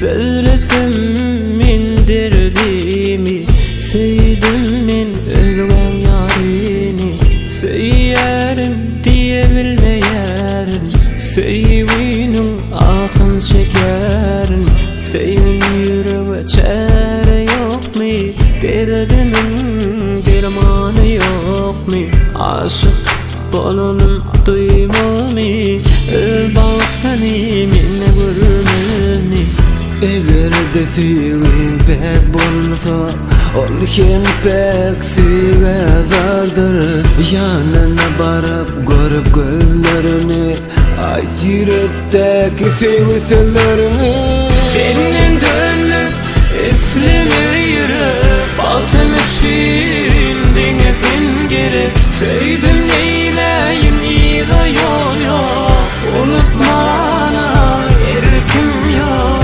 Söylesem min derdimi, sevdim min ölgen yarini. Söylerim diye bilmeyerim, sevinin ahın çekerim. Sevin yüreğe çare yok mi, derdimin dermanı yok mi? Aşık bolanım duymami, batani minne görmeni. Eğer de sevgin pek bolsa, ol kim pek sigadardır. Yanına barıp görüp gözlerini, ayt yürekteki sevgisilerini. Senin dönüp esleme yürüp, batım için dinlesin geri. Sevdim neyleyim iyi da yol yok, unutmana erkim yok.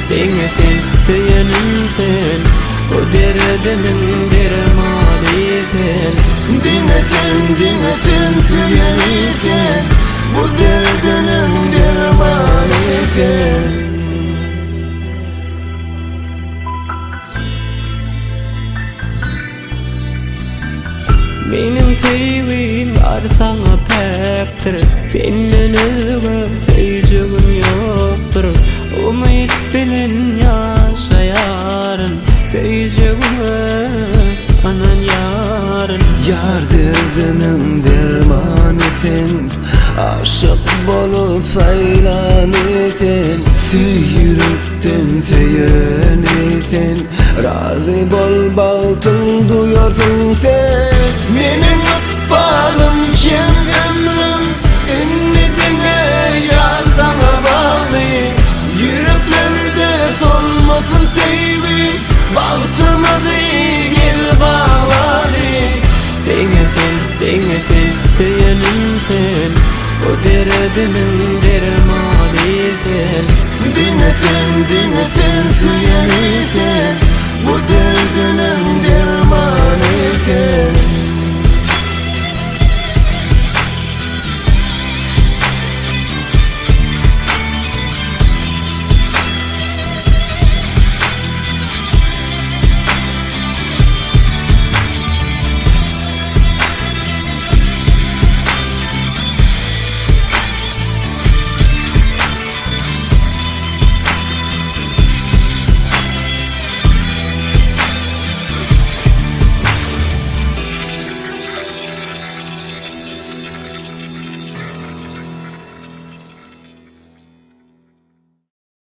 Dinlesin seyenim sen, o derdimin dermanı sen. Dinlesin sevgini sen, bu derdinin dermanı sen. Benim sevgim var sana pektir, senin özgün sevgin yoktur. Umut bilen yaşayarın, sevgime anan yarın. Yar derdinin dermanı sen, aşık bolup saylanı sen. Yürekten seyeni sen, razı bol baltın duyarsın sen. Benim balım kim ömrüm, ümidine yar sana bağlı. Yüreklerde solmasın sevgi, baltıma değil gel bağladı. Dinlesin seyenim sen, o derdimin dermanı sen. Dinlesin